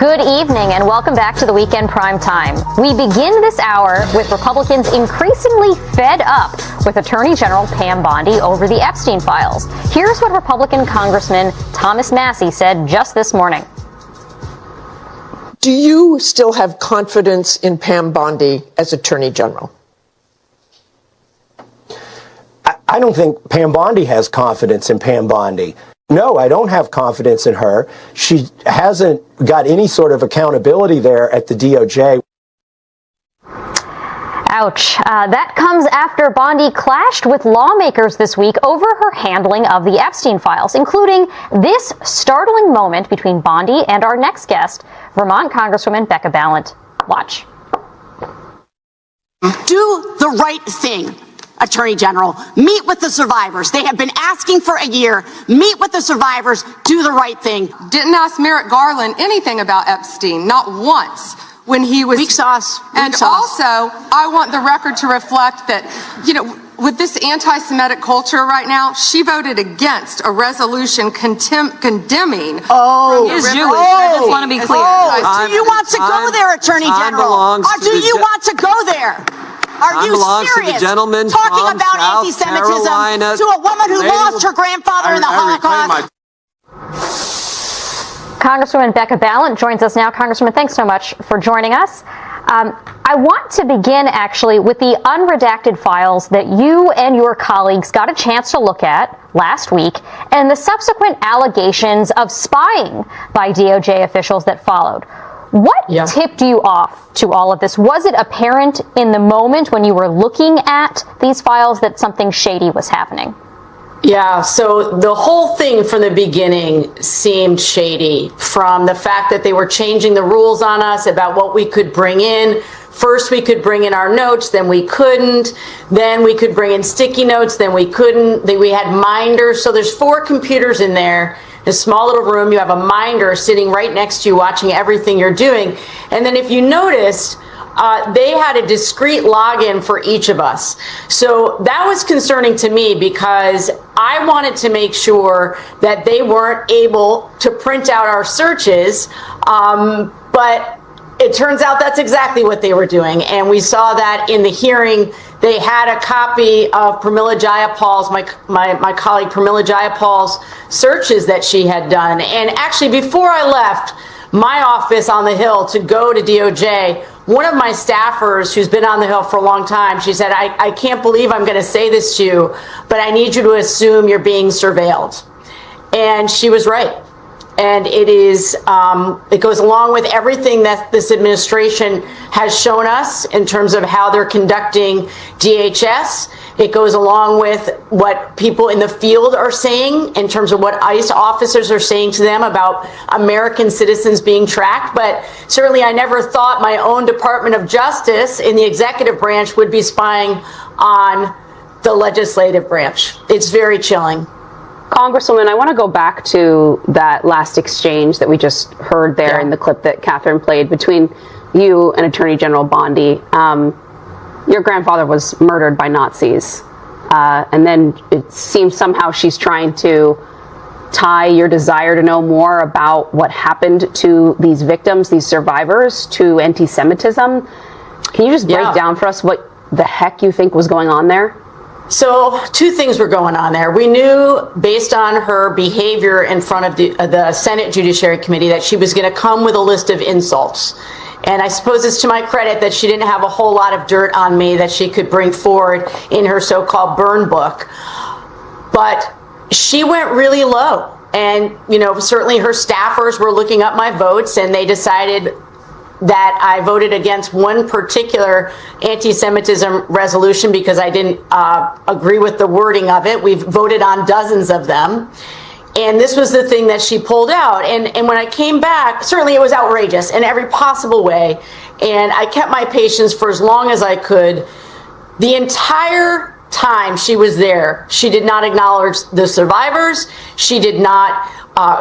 Good evening and welcome back to the Weekend Prime Time. We begin this hour with Republicans increasingly fed up with Attorney General Pam Bondi over the Epstein files. Here's what Republican Congressman Thomas Massie said just this morning. Do you still have confidence in Pam Bondi as Attorney General? I don't think Pam Bondi has confidence in Pam Bondi. No, I don't have confidence in her. She hasn't got any sort of accountability there at the DOJ. Ouch. That comes after Bondi clashed with lawmakers this week over her handling of the Epstein files, including this startling moment between Bondi and our next guest, Vermont Congresswoman Becca Balint. Watch. Do the right thing, Attorney General. Meet with the survivors. They have been asking for a year. Meet with the survivors. Do the right thing. Didn't ask Merrick Garland anything about Epstein, not once. When he was weak sauce. Also, I want the record to reflect that, with this anti-Semitic culture right now, she voted against a resolution condemning. Oh, is Jewish. I just want to be clear. Do you want to go there, Attorney General? Or do you want to go there? Are you serious? Talking about anti-Semitism to a woman who lost her grandfather in the Holocaust. Congresswoman Becca Balint joins us now. Congresswoman, thanks so much for joining us. I want to begin, actually, with the unredacted files that you and your colleagues got a chance to look at last week and the subsequent allegations of spying by DOJ officials that followed. What tipped you off to all of this? Was it apparent in the moment when you were looking at these files that something shady was happening? Yeah, so the whole thing from the beginning seemed shady, from the fact that they were changing the rules on us about what we could bring in. First, we could bring in our notes, then we couldn't. Then we could bring in sticky notes, then we couldn't. Then we had minders. So there's 4 computers in there. In a small little room, you have a minder sitting right next to you watching everything you're doing. And then if you noticed, they had a discrete login for each of us. So that was concerning to me because I wanted to make sure that they weren't able to print out our searches. But it turns out that's exactly what they were doing. And we saw that in the hearing. They had a copy of Pramila Jayapal's, my colleague Pramila Jayapal's searches that she had done. And actually, before I left my office on the Hill to go to DOJ, one of my staffers who's been on the Hill for a long time, she said, I can't believe I'm going to say this to you, but I need you to assume you're being surveilled. And she was right. And it goes along with everything that this administration has shown us in terms of how they're conducting DHS. It goes along with what people in the field are saying in terms of what ICE officers are saying to them about American citizens being tracked. But certainly I never thought my own Department of Justice in the executive branch would be spying on the legislative branch. It's very chilling. Congresswoman, I want to go back to that last exchange that we just heard there in the clip that Catherine played between you and Attorney General Bondi. Your grandfather was murdered by Nazis. And then it seems somehow she's trying to tie your desire to know more about what happened to these victims, these survivors, to anti-Semitism. Can you just break down for us what the heck you think was going on there? So 2 things were going on there. We knew, based on her behavior in front of the Senate Judiciary Committee, that she was going to come with a list of insults. And I suppose it's to my credit that she didn't have a whole lot of dirt on me that she could bring forward in her so-called burn book. But she went really low. And, certainly her staffers were looking up my votes, and they decided that I voted against one particular anti-Semitism resolution because I didn't agree with the wording of it. We've voted on dozens of them. And this was the thing that she pulled out. And when I came back, certainly it was outrageous in every possible way. And I kept my patience for as long as I could. The entire time she was there, she did not acknowledge the survivors. She did not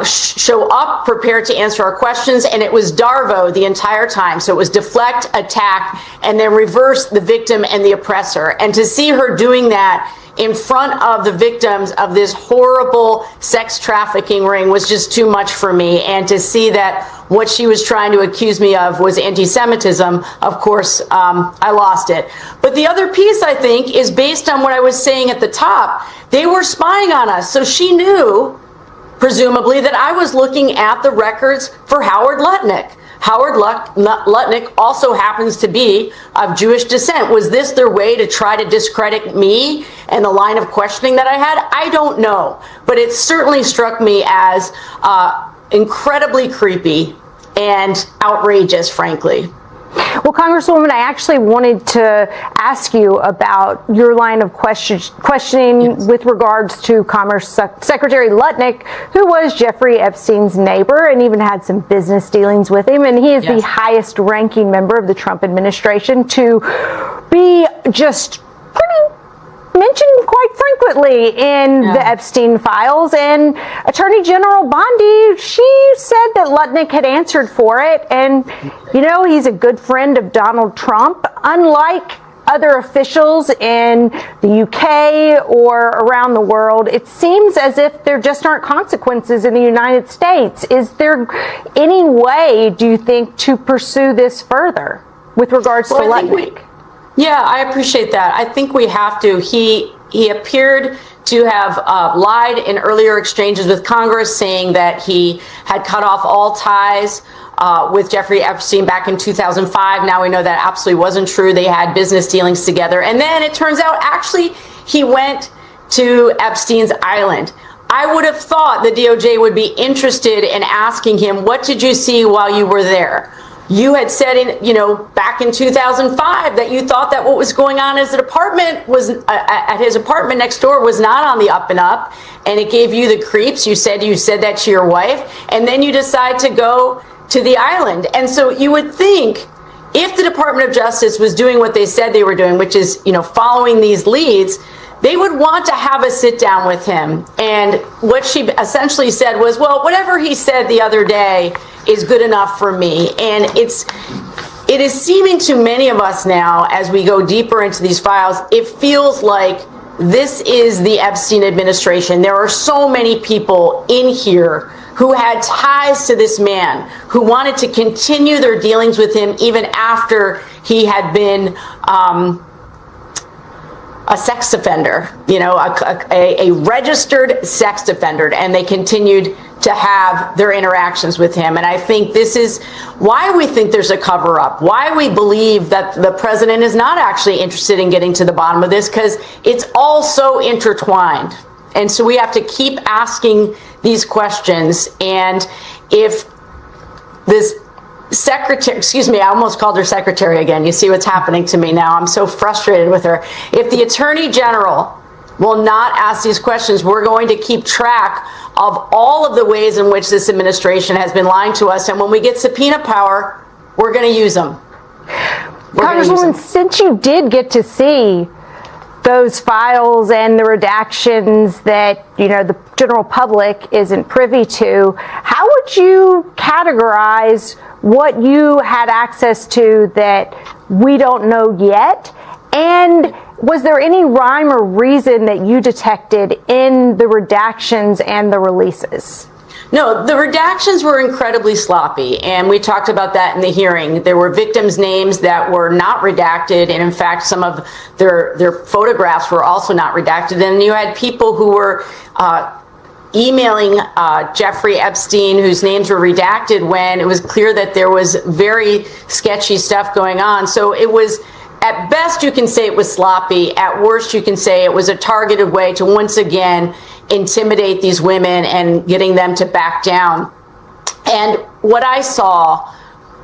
show up prepared to answer our questions, and it was Darvo the entire time. So it was deflect, attack, and then reverse the victim and the oppressor. And to see her doing that in front of the victims of this horrible sex trafficking ring was just too much for me. And to see that what she was trying to accuse me of was anti-Semitism, of course, I lost it. But the other piece, I think, is based on what I was saying at the top. They were spying on us. So she knew, presumably, that I was looking at the records for Howard Lutnick. Howard Lutnick also happens to be of Jewish descent. Was this their way to try to discredit me and the line of questioning that I had? I don't know. But it certainly struck me as incredibly creepy and outrageous, frankly. Well, Congresswoman, I actually wanted to ask you about your line of questioning with regards to Commerce Secretary Lutnick, who was Jeffrey Epstein's neighbor and even had some business dealings with him. And he is the highest ranking member of the Trump administration to be just pretty mentioned quite frequently in the Epstein files. And Attorney General Bondi, she said that Lutnick had answered for it. And, you know, he's a good friend of Donald Trump, unlike other officials in the UK or around the world. It seems as if there just aren't consequences in the United States. Is there any way, do you think, to pursue this further with regards to Lutnick? Yeah, I appreciate that. I think we have to. He appeared to have lied in earlier exchanges with Congress, saying that he had cut off all ties with Jeffrey Epstein back in 2005. Now we know that absolutely wasn't true. They had business dealings together. And then it turns out actually he went to Epstein's island. I would have thought the DOJ would be interested in asking him, what did you see while you were there? You had said back in 2005 that you thought that what was going on at his apartment at his apartment next door was not on the up and up, and it gave you the creeps. You said that to your wife, and then you decide to go to the island. And so you would think if the Department of Justice was doing what they said they were doing, which is, following these leads, they would want to have a sit down with him. And what she essentially said was, well, whatever he said the other day is good enough for me. And it is seeming to many of us now, as we go deeper into these files, it feels like this is the Epstein administration. There are so many people in here who had ties to this man, who wanted to continue their dealings with him even after he had been a sex offender, a registered sex offender, and they continued to have their interactions with him. And I think this is why we think there's a cover-up, why we believe that the president is not actually interested in getting to the bottom of this, because it's all so intertwined. And so we have to keep asking these questions. And if this secretary, I almost called her secretary again. You see what's happening to me now. I'm so frustrated with her. If the attorney general will not ask these questions, we're going to keep track of all of the ways in which this administration has been lying to us. And when we get subpoena power, we're going to use them. Congresswoman, since you did get to see those files and the redactions that, the general public isn't privy to, how would you categorize what you had access to that we don't know yet? And was there any rhyme or reason that you detected in the redactions and the releases? No, the redactions were incredibly sloppy, and we talked about that in the hearing. There were victims' names that were not redacted, and in fact, some of their photographs were also not redacted. And you had people who were emailing Jeffrey Epstein, whose names were redacted, when it was clear that there was very sketchy stuff going on. So it was, at best, you can say it was sloppy. At worst, you can say it was a targeted way to once again intimidate these women and getting them to back down. And what I saw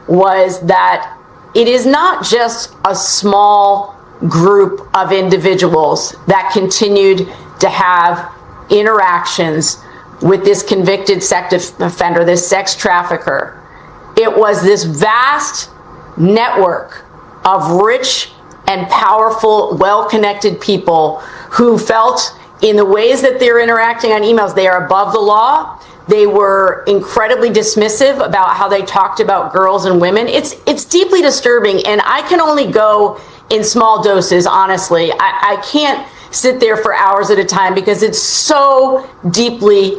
was that it is not just a small group of individuals that continued to have interactions with this convicted sex offender, this sex trafficker. It was this vast network of rich and powerful, well-connected people who felt in the ways that they're interacting on emails, they are above the law. They were incredibly dismissive about how they talked about girls and women. It's deeply disturbing, and I can only go in small doses, honestly. I can't sit there for hours at a time because it's so deeply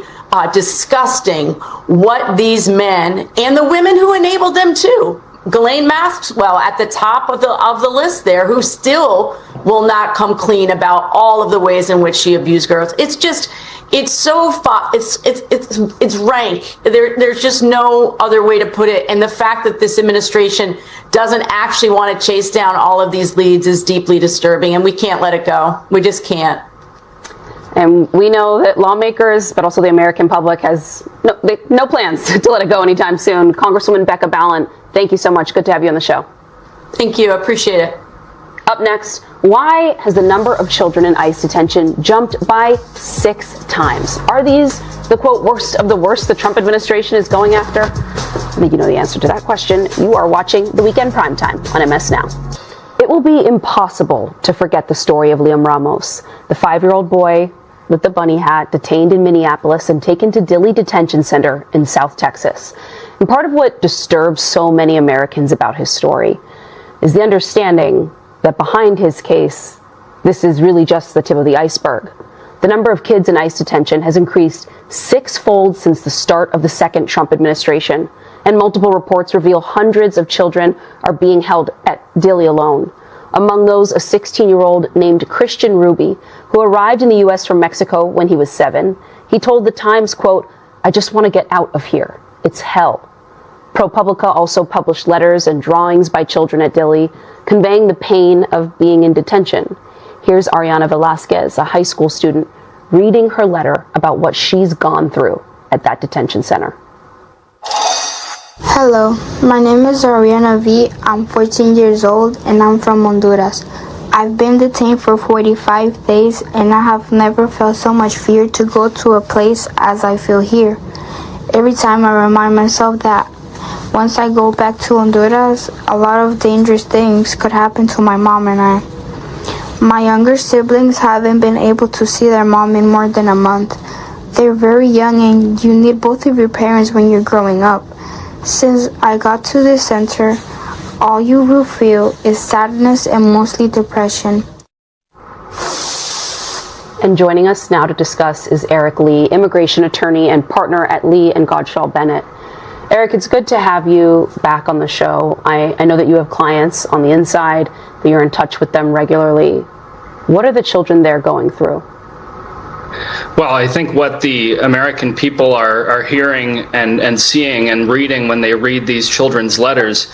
disgusting what these men and the women who enabled them too. Ghislaine Maxwell at the top of the list there, who still will not come clean about all of the ways in which she abused girls. It's just, it's rank. There's just no other way to put it. And the fact that this administration doesn't actually want to chase down all of these leads is deeply disturbing, and we can't let it go. We just can't. And we know that lawmakers, but also the American public, has no plans to let it go anytime soon. Congresswoman Becca Balint, thank you so much. Good to have you on the show. Thank you. I appreciate it. Up next, why has the number of children in ICE detention jumped by 6 times? Are these the, quote, worst of the worst the Trump administration is going after? I think you know the answer to that question. You are watching The Weekend Primetime on MS Now. It will be impossible to forget the story of Liam Ramos, the 5-year-old boy with the bunny hat detained in Minneapolis and taken to Dilley Detention Center in South Texas. And part of what disturbs so many Americans about his story is the understanding that behind his case, this is really just the tip of the iceberg. The number of kids in ICE detention has increased 6-fold since the start of the second Trump administration, and multiple reports reveal hundreds of children are being held at Dilley alone. Among those, a 16-year-old named Christian Ruby, who arrived in the U.S. from Mexico when he was 7. He told The Times, quote, "I just want to get out of here. It's hell." ProPublica also published letters and drawings by children at Dilley, conveying the pain of being in detention. Here's Ariana Velasquez, a high school student, reading her letter about what she's gone through at that detention center. Hello, my name is Ariana V. I'm 14 years old and I'm from Honduras. I've been detained for 45 days and I have never felt so much fear to go to a place as I feel here. Every time I remind myself that once I go back to Honduras, a lot of dangerous things could happen to my mom and I. My younger siblings haven't been able to see their mom in more than a month. They're very young and you need both of your parents when you're growing up. Since I got to this center, all you will feel is sadness and mostly depression. And joining us now to discuss is Eric Lee, immigration attorney and partner at Lee and Godshall Bennett. Eric, it's good to have you back on the show. I know that you have clients on the inside, that you're in touch with them regularly. What are the children there going through? Well, I think what the American people are hearing and seeing and reading when they read these children's letters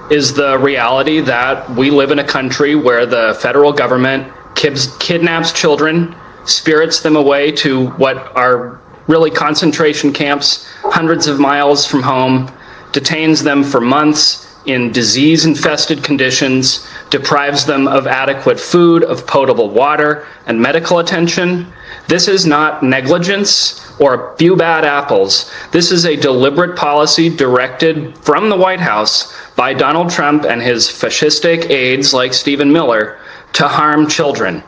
is the reality that we live in a country where the federal government kidnaps children, spirits them away to what are really concentration camps hundreds of miles from home, detains them for months in disease-infested conditions, deprives them of adequate food, of potable water, and medical attention. This is not negligence or a few bad apples. This is a deliberate policy directed from the White House by Donald Trump and his fascistic aides like Stephen Miller to harm children.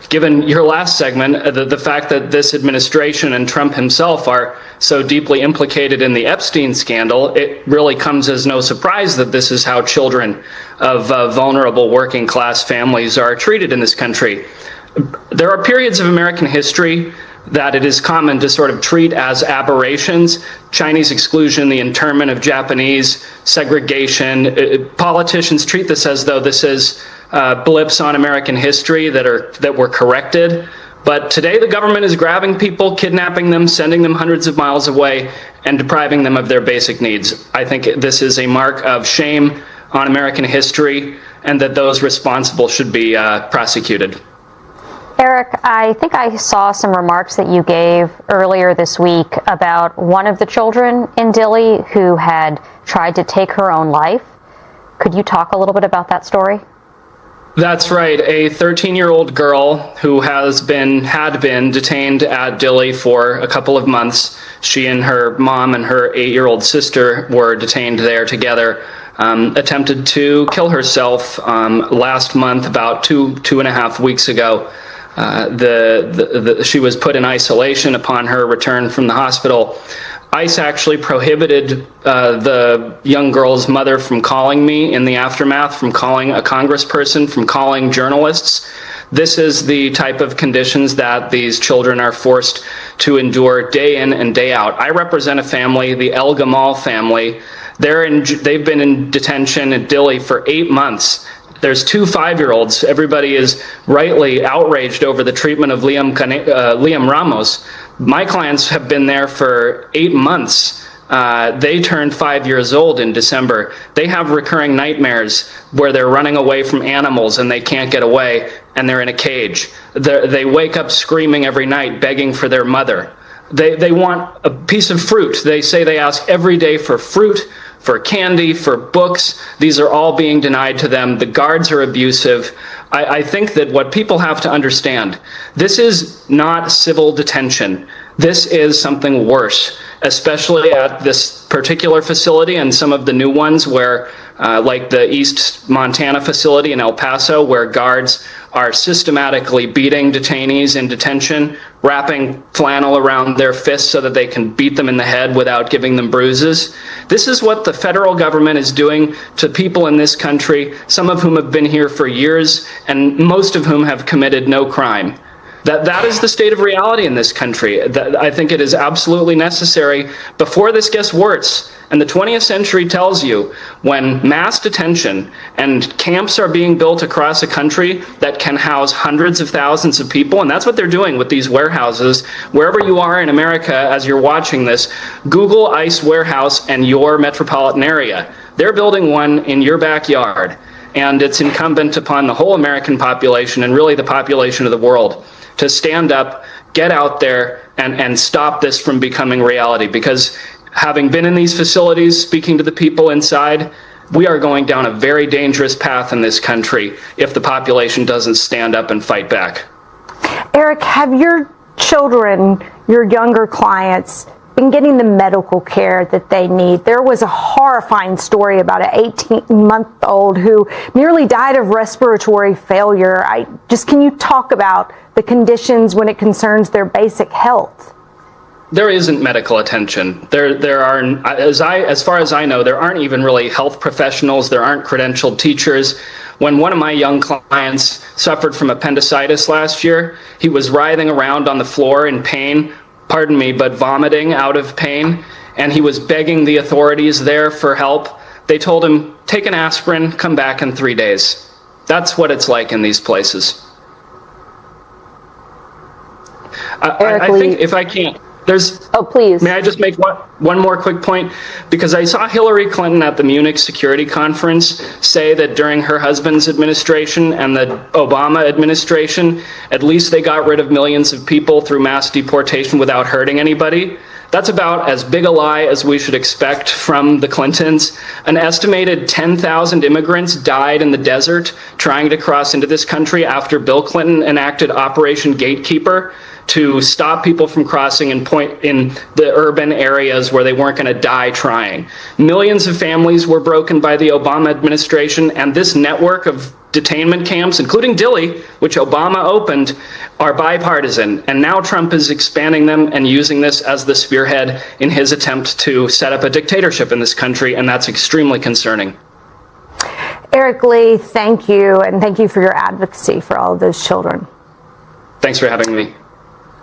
Given your last segment, the fact that this administration and Trump himself are so deeply implicated in the Epstein scandal, it really comes as no surprise that this is how children of vulnerable working class families are treated in this country. There are periods of American history that it is common to sort of treat as aberrations. Chinese exclusion, the internment of Japanese, segregation. Politicians treat this as though this is blips on American history that were corrected. But today the government is grabbing people, kidnapping them, sending them hundreds of miles away, and depriving them of their basic needs. I think this is a mark of shame on American history, and that those responsible should be prosecuted. Eric, I think I saw some remarks that you gave earlier this week about one of the children in Dilley who had tried to take her own life. Could you talk a little bit about that story? That's right. A 13-year-old girl who had been detained at Dilley for a couple of months. She and her mom and her 8-year-old sister were detained there together. Attempted to kill herself last month, about two and a half weeks ago. She was put in isolation upon her return from the hospital. ICE actually prohibited the young girl's mother from calling me in the aftermath, from calling a congressperson, from calling journalists. This is the type of conditions that these children are forced to endure day in and day out. I represent a family, the El Gamal family. They've been in detention at Dilley for 8 months. There's 2 5-year-olds. Everybody is rightly outraged over the treatment of Liam Ramos. My clients have been there for 8 months. They turned 5 years old in December. They have recurring nightmares where they're running away from animals and they can't get away and they're in a cage. They wake up screaming every night, begging for their mother. They want a piece of fruit. They say they ask every day for fruit, for candy, for books. These are all being denied to them. The guards are abusive. I think that what people have to understand, this is not civil detention. This is something worse, especially at this particular facility and some of the new ones where, like the East Montana facility in El Paso, where guards are systematically beating detainees in detention, wrapping flannel around their fists so that they can beat them in the head without giving them bruises. This is what the federal government is doing to people in this country, some of whom have been here for years and most of whom have committed no crime. That is the state of reality in this country. I think it is absolutely necessary before this gets worse. And the 20th century tells you when mass detention and camps are being built across a country that can house hundreds of thousands of people, and that's what they're doing with these warehouses. Wherever you are in America as you're watching this, Google ICE warehouse and your metropolitan area. They're building one in your backyard. And it's incumbent upon the whole American population and really the population of the world to stand up, get out there, and stop this from becoming reality. Because having been in these facilities, speaking to the people inside, we are going down a very dangerous path in this country if the population doesn't stand up and fight back. Eric, have your children, your younger clients, been getting the medical care that they need? There was a horrifying story about an 18-month-old who nearly died of respiratory failure. Can you talk about the conditions when it concerns their basic health? There isn't medical attention. There are, as far as I know, there aren't even really health professionals. There aren't credentialed teachers. When one of my young clients suffered from appendicitis last year, he was writhing around on the floor in pain, but vomiting out of pain, and he was begging the authorities there for help. They told him, take an aspirin, come back in 3 days. That's what it's like in these places. I think if I can't, please. May I just make one more quick point? Because I saw Hillary Clinton at the Munich Security Conference say that during her husband's administration and the Obama administration, at least they got rid of millions of people through mass deportation without hurting anybody. That's about as big a lie as we should expect from the Clintons. An estimated 10,000 immigrants died in the desert trying to cross into this country after Bill Clinton enacted Operation Gatekeeper to stop people from crossing in the urban areas where they weren't going to die trying. Millions of families were broken by the Obama administration, and this network of detainment camps, including Dilley, which Obama opened, are bipartisan. And now Trump is expanding them and using this as the spearhead in his attempt to set up a dictatorship in this country, and that's extremely concerning. Eric Lee, thank you, and thank you for your advocacy for all of those children. Thanks for having me.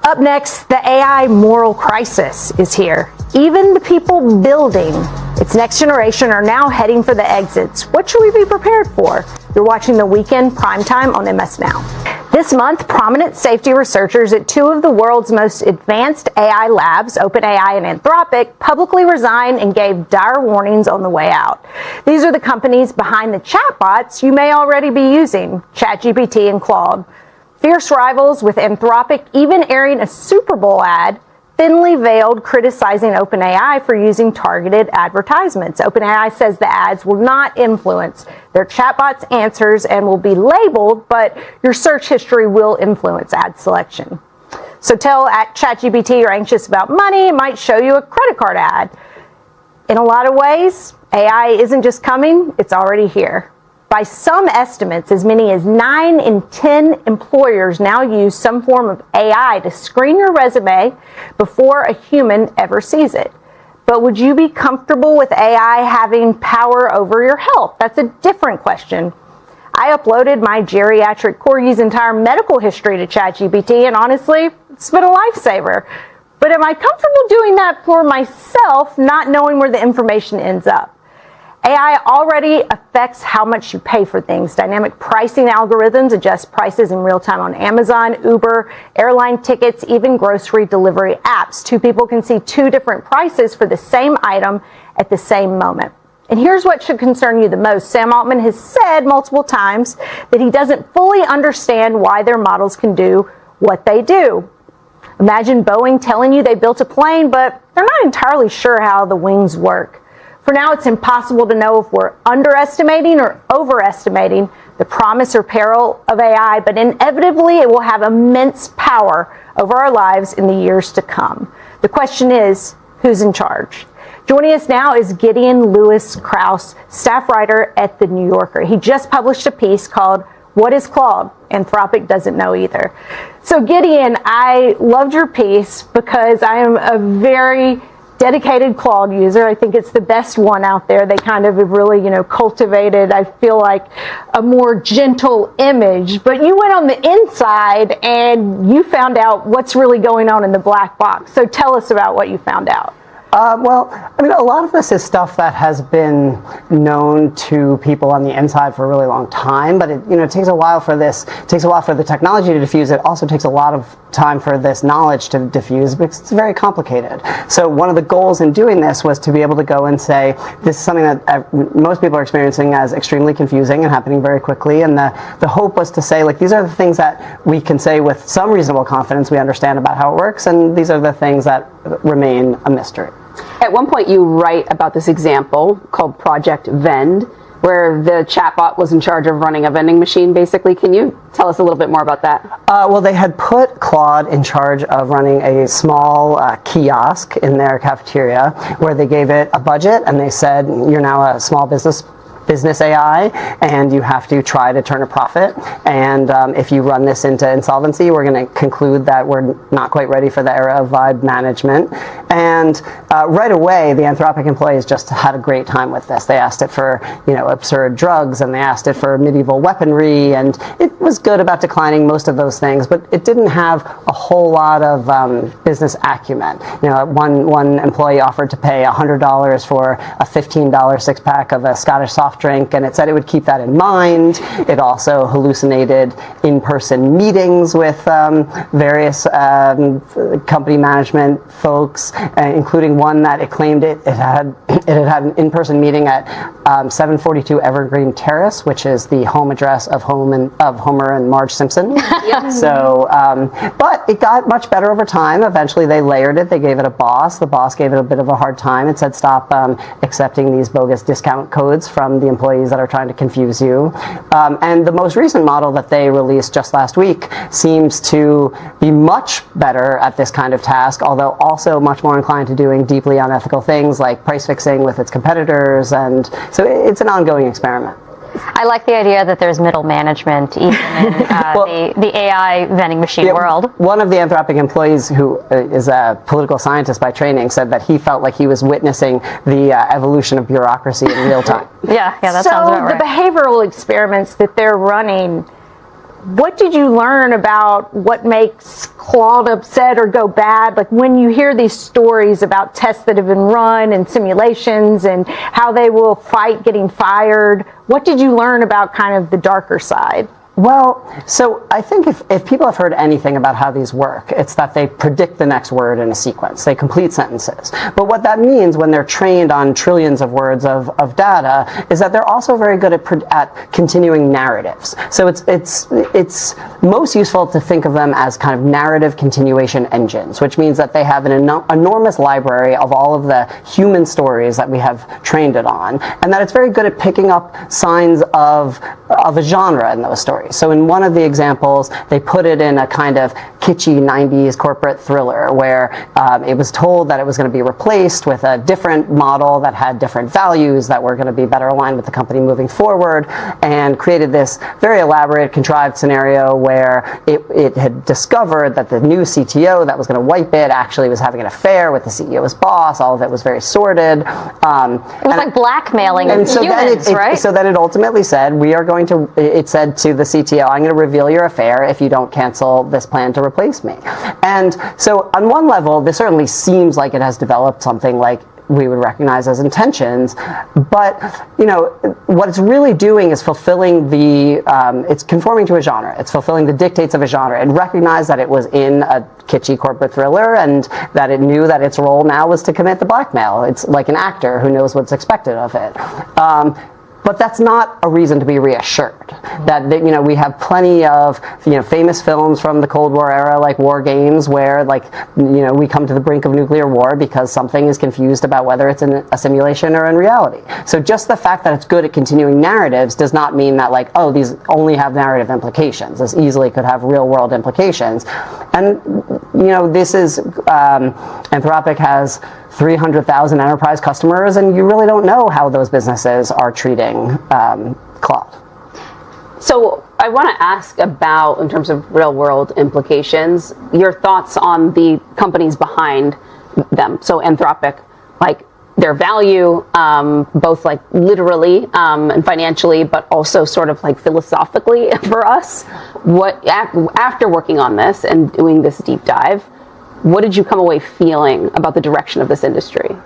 Up next, the AI moral crisis is here. Even the people building its next generation are now heading for the exits. What should we be prepared for? You're watching The Weekend Primetime on MS Now. This month, prominent safety researchers at two of the world's most advanced AI labs, OpenAI and Anthropic, publicly resigned and gave dire warnings on the way out. These are the companies behind the chatbots you may already be using, ChatGPT and Claude. Fierce rivals, with Anthropic even airing a Super Bowl ad, thinly veiled, criticizing OpenAI for using targeted advertisements. OpenAI says the ads will not influence their chatbot's answers and will be labeled, but your search history will influence ad selection. So tell ChatGPT you're anxious about money, it might show you a credit card ad. In a lot of ways, AI isn't just coming, it's already here. By some estimates, as many as 9 in 10 employers now use some form of AI to screen your resume before a human ever sees it. But would you be comfortable with AI having power over your health? That's a different question. I uploaded my geriatric corgi's entire medical history to ChatGPT, and honestly, it's been a lifesaver. But am I comfortable doing that for myself, not knowing where the information ends up? AI already affects how much you pay for things. Dynamic pricing algorithms adjust prices in real time on Amazon, Uber, airline tickets, even grocery delivery apps. Two people can see two different prices for the same item at the same moment. And here's what should concern you the most. Sam Altman has said multiple times that he doesn't fully understand why their models can do what they do. Imagine Boeing telling you they built a plane, but they're not entirely sure how the wings work. For now, it's impossible to know if we're underestimating or overestimating the promise or peril of AI, but inevitably it will have immense power over our lives in the years to come. The question is, who's in charge? Joining us now is Gideon Lewis Krause, staff writer at The New Yorker. He just published a piece called What is Claude? Anthropic doesn't know either. So Gideon, I loved your piece because I am a very dedicated Claude user. I think it's the best one out there. They kind of have really, cultivated, I feel like, a more gentle image. But you went on the inside and you found out what's really going on in the black box. So tell us about what you found out. A lot of this is stuff that has been known to people on the inside for a really long time, but it takes a while for the technology to diffuse. It also takes a lot of time for this knowledge to diffuse because it's very complicated. So one of the goals in doing this was to be able to go and say, this is something that most people are experiencing as extremely confusing and happening very quickly, and the hope was to say, these are the things that we can say with some reasonable confidence we understand about how it works, and these are the things that remain a mystery. At one point, you write about this example called Project Vend, where the chatbot was in charge of running a vending machine, basically. Can you tell us a little bit more about that? They had put Claude in charge of running a small kiosk in their cafeteria where they gave it a budget and they said, you're now a small business AI, and you have to try to turn a profit. And if you run this into insolvency, we're going to conclude that we're not quite ready for the era of vibe management. And right away, the Anthropic employees just had a great time with this. They asked it for, absurd drugs, and they asked it for medieval weaponry, and it was good about declining most of those things, but it didn't have a whole lot of business acumen. One employee offered to pay $100 for a $15 six-pack of a Scottish soft drink, and it said it would keep that in mind. It also hallucinated in-person meetings with various company management folks, including one that it claimed it had an in-person meeting at 742 Evergreen Terrace, which is the home address of Homer and Marge Simpson. Yep. So, but it got much better over time. Eventually, they layered it. They gave it a boss. The boss gave it a bit of a hard time. It said, stop accepting these bogus discount codes from the employees that are trying to confuse you. And the most recent model that they released just last week seems to be much better at this kind of task, although also much more inclined to doing deeply unethical things like price fixing with its competitors. And so it's an ongoing experiment. I like the idea that there's middle management even in the AI vending machine world. One of the Anthropic employees, who is a political scientist by training, said that he felt like he was witnessing the evolution of bureaucracy in real time. Yeah, that sounds about right. So the behavioral experiments that they're running, what did you learn about what makes Claude upset or go bad? Like when you hear these stories about tests that have been run and simulations and how they will fight getting fired, what did you learn about kind of the darker side? Well, so I think if people have heard anything about how these work, it's that they predict the next word in a sequence. They complete sentences. But what that means when they're trained on trillions of words of data is that they're also very good at continuing narratives. So it's most useful to think of them as kind of narrative continuation engines, which means that they have an enormous library of all of the human stories that we have trained it on, and that it's very good at picking up signs of a genre in those stories. story. So in one of the examples, they put it in a kind of kitschy 90s corporate thriller where it was told that it was going to be replaced with a different model that had different values that were going to be better aligned with the company moving forward, and created this very elaborate, contrived scenario where it had discovered that the new CTO that was going to wipe it actually was having an affair with the CEO's boss. All of it was very sordid. It was like blackmailing and so humans, right? So then it ultimately said, it said to the CTO, I'm going to reveal your affair if you don't cancel this plan to replace me. And so on one level, this certainly seems like it has developed something like we would recognize as intentions, but what it's really doing is fulfilling it's conforming to a genre. It's fulfilling the dictates of a genre. It recognized that it was in a kitschy corporate thriller and that it knew that its role now was to commit the blackmail. It's like an actor who knows what's expected of it. But that's not a reason to be reassured that we have plenty of famous films from the Cold War era, like War Games, where we come to the brink of nuclear war because something is confused about whether it's in a simulation or in reality. So just the fact that it's good at continuing narratives does not mean that these only have narrative implications. This easily could have real world implications. And this is Anthropic has 300,000 enterprise customers, and you really don't know how those businesses are treating Claude. So I want to ask about, in terms of real world implications, your thoughts on the companies behind them. So Anthropic, their value, both literally and financially, but also sort of philosophically for us. What after working on this and doing this deep dive, what did you come away feeling about the direction of this industry?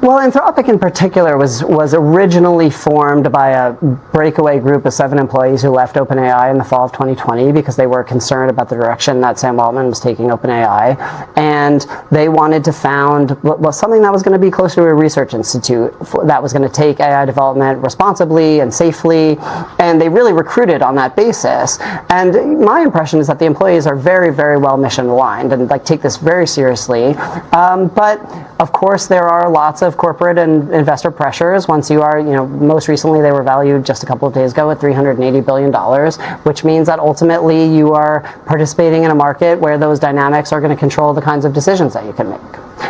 Well, Anthropic in particular was originally formed by a breakaway group of 7 employees who left OpenAI in the fall of 2020 because they were concerned about the direction that Sam Altman was taking OpenAI. And they wanted to found something that was going to be closer to a research institute that was going to take AI development responsibly and safely. And they really recruited on that basis. And my impression is that the employees are very, very well mission aligned and take this very seriously. But of course, there are lots of corporate and investor pressures. Once you are, most recently they were valued just a couple of days ago at $380 billion, which means that ultimately you are participating in a market where those dynamics are going to control the kinds of decisions that you can make.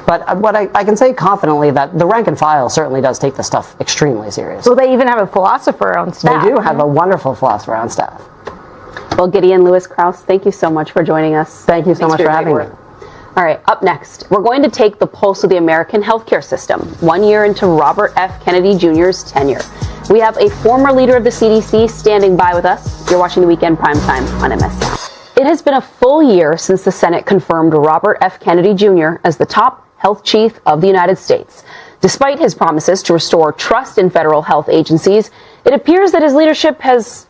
But what I can say confidently that the rank and file certainly does take this stuff extremely seriously. Well, they even have a philosopher on staff. They do have a wonderful philosopher on staff. Well, Gideon Lewis-Krauss, thank you so much for joining us. Thank you so much for having me. All right, up next, we're going to take the pulse of the American healthcare system, 1 year into Robert F. Kennedy Jr.'s tenure. We have a former leader of the CDC standing by with us. You're watching The Weekend Primetime on MSN. It has been a full year since the Senate confirmed Robert F. Kennedy Jr. as the top health chief of the United States. Despite his promises to restore trust in federal health agencies, it appears that his leadership has,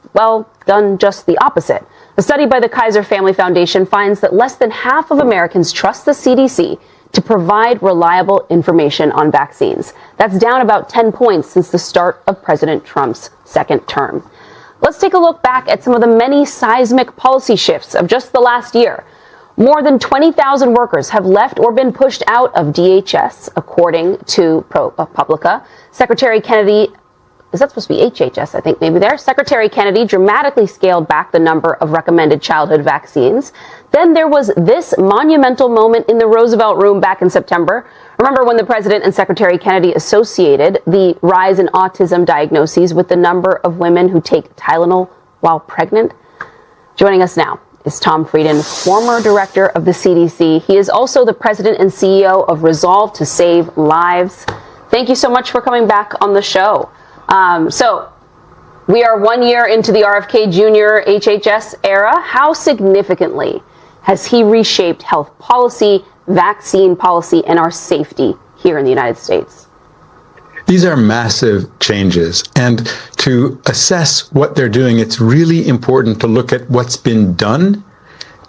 done just the opposite. A study by the Kaiser Family Foundation finds that less than half of Americans trust the CDC to provide reliable information on vaccines. That's down about 10 points since the start of President Trump's second term. Let's take a look back at some of the many seismic policy shifts of just the last year. More than 20,000 workers have left or been pushed out of DHS, according to ProPublica. Secretary Kennedy is that supposed to be HHS? I think maybe there. Secretary Kennedy dramatically scaled back the number of recommended childhood vaccines. Then there was this monumental moment in the Roosevelt Room back in September. Remember when the president and Secretary Kennedy associated the rise in autism diagnoses with the number of women who take Tylenol while pregnant? Joining us now is Tom Frieden, former director of the CDC. He is also the president and CEO of Resolve to Save Lives. Thank you so much for coming back on the show. So we are 1 year into the RFK Jr. HHS era. How significantly has he reshaped health policy, vaccine policy, and our safety here in the United States? These are massive changes. And to assess what they're doing, it's really important to look at what's been done,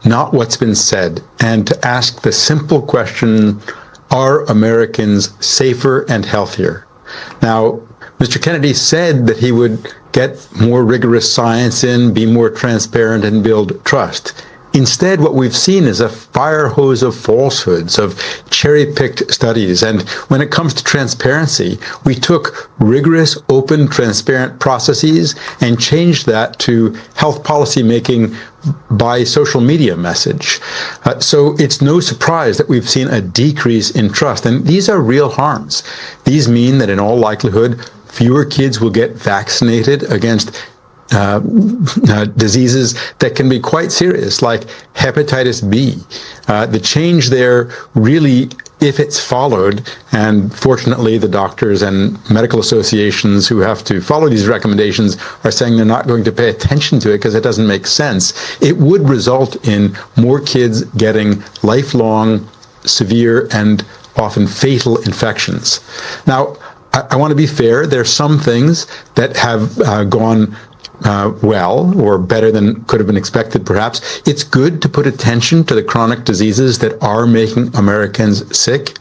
not what's been said, and to ask the simple question, are Americans safer and healthier? Now, Mr. Kennedy said that he would get more rigorous science in, be more transparent, and build trust. Instead, what we've seen is a fire hose of falsehoods, of cherry-picked studies. And when it comes to transparency, we took rigorous, open, transparent processes and changed that to health policy making by social media message. So it's no surprise that we've seen a decrease in trust. And these are real harms. These mean that in all likelihood, fewer kids will get vaccinated against diseases that can be quite serious, like hepatitis B. The change there really, if it's followed, and fortunately the doctors and medical associations who have to follow these recommendations are saying they're not going to pay attention to it because it doesn't make sense, it would result in more kids getting lifelong, severe, and often fatal infections. Now, I want to be fair. There's some things that have gone well, or better than could have been expected, perhaps. It's good to put attention to the chronic diseases that are making Americans sick.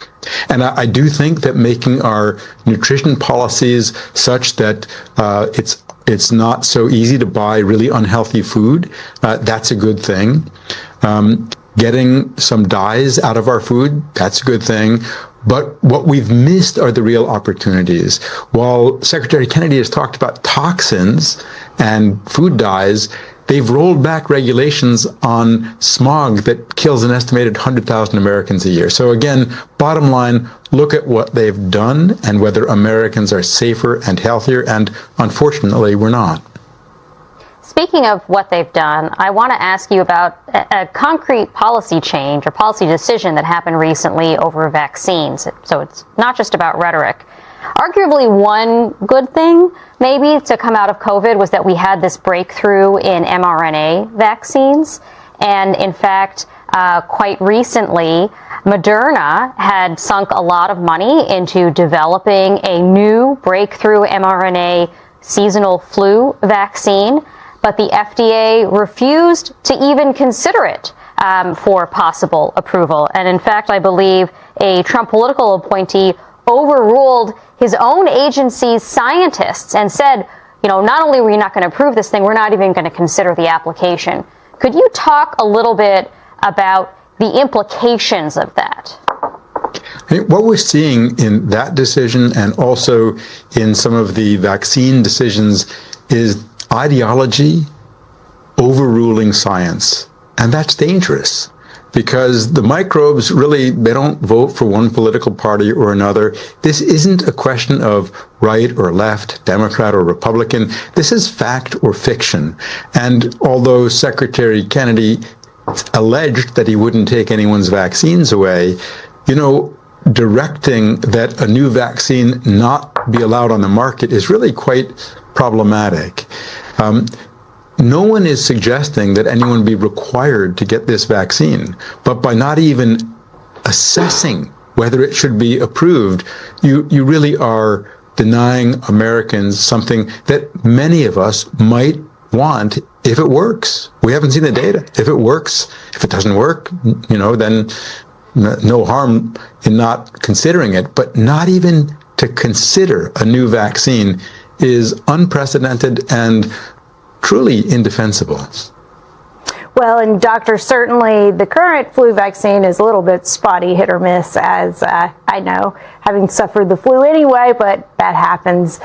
And I do think that making our nutrition policies such that it's not so easy to buy really unhealthy food, that's a good thing. Getting some dyes out of our food, that's a good thing. But what we've missed are the real opportunities. While Secretary Kennedy has talked about toxins and food dyes, they've rolled back regulations on smog that kills an estimated 100,000 Americans a year. So again, bottom line, look at what they've done and whether Americans are safer and healthier, and unfortunately, we're not. Speaking of what they've done, I want to ask you about a concrete policy change or policy decision that happened recently over vaccines. So it's not just about rhetoric. Arguably one good thing maybe to come out of COVID was that we had this breakthrough in mRNA vaccines. And in fact, quite recently, Moderna had sunk a lot of money into developing a new breakthrough mRNA seasonal flu vaccine. But the FDA refused to even consider it for possible approval. And in fact, I believe a Trump political appointee overruled his own agency's scientists and said, not only were you not going to approve this thing, we're not even going to consider the application. Could you talk a little bit about the implications of that? What we're seeing in that decision and also in some of the vaccine decisions is ideology overruling science. And that's dangerous because the microbes really, they don't vote for one political party or another. This isn't a question of right or left, Democrat or Republican. This is fact or fiction. And although Secretary Kennedy alleged that he wouldn't take anyone's vaccines away, directing that a new vaccine not be allowed on the market is really quite problematic. No one is suggesting that anyone be required to get this vaccine, but by not even assessing whether it should be approved, you really are denying Americans something that many of us might want if it works. We haven't seen the data. If it works, if it doesn't work, then no harm in not considering it, but not even to consider a new vaccine is unprecedented and truly indefensible. Well, and doctor, certainly the current flu vaccine is a little bit spotty, hit or miss, as I know, having suffered the flu anyway, but that happens.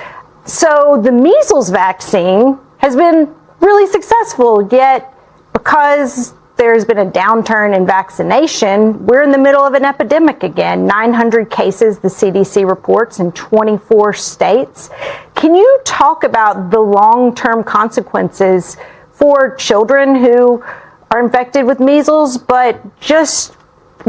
So the measles vaccine has been really successful, yet because there's been a downturn in vaccination, we're in the middle of an epidemic again. 900 cases, the CDC reports, in 24 states. Can you talk about the long-term consequences for children who are infected with measles, but just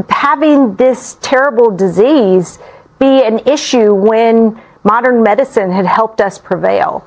having this terrible disease be an issue when modern medicine had helped us prevail?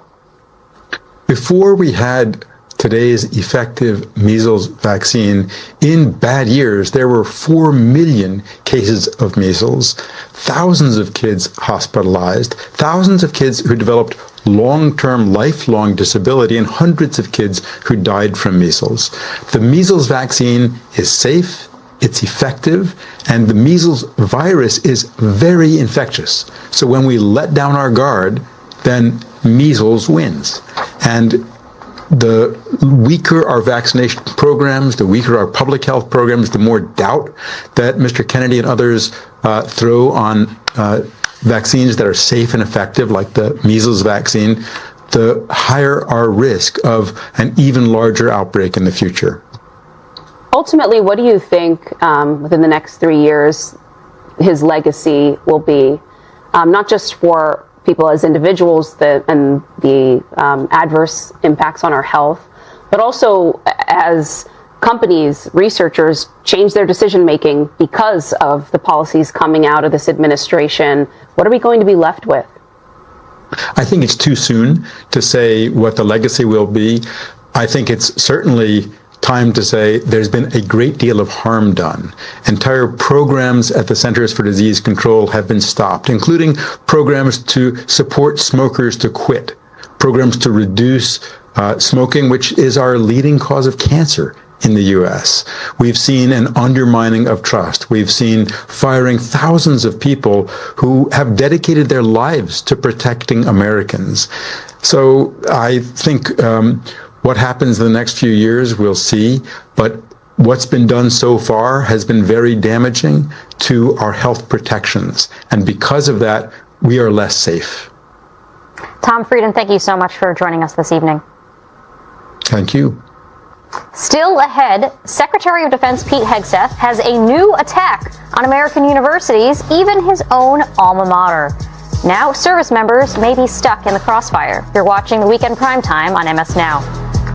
Before we had today's effective measles vaccine, in bad years, there were 4 million cases of measles, thousands of kids hospitalized, thousands of kids who developed long-term, lifelong disability, and hundreds of kids who died from measles. The measles vaccine is safe, it's effective, and the measles virus is very infectious. So when we let down our guard, then measles wins. And the weaker our vaccination programs, the weaker our public health programs, the more doubt that Mr. Kennedy and others throw on vaccines that are safe and effective, like the measles vaccine, the higher our risk of an even larger outbreak in the future. Ultimately, what do you think within the next 3 years his legacy will be, not just for people as individuals and the adverse impacts on our health, but also as companies, researchers change their decision making because of the policies coming out of this administration? What are we going to be left with? I think it's too soon to say what the legacy will be. I think it's certainly time to say there's been a great deal of harm done. Entire programs at the Centers for Disease Control have been stopped, including programs to support smokers to quit, programs to reduce smoking, which is our leading cause of cancer in the U.S. We've seen an undermining of trust. We've seen firing thousands of people who have dedicated their lives to protecting Americans. So I think what happens in the next few years, we'll see. But what's been done so far has been very damaging to our health protections. And because of that, we are less safe. Tom Frieden, thank you so much for joining us this evening. Thank you. Still ahead, Secretary of Defense Pete Hegseth has a new attack on American universities, even his own alma mater. Now, service members may be stuck in the crossfire. You're watching the Weekend Primetime on MS Now.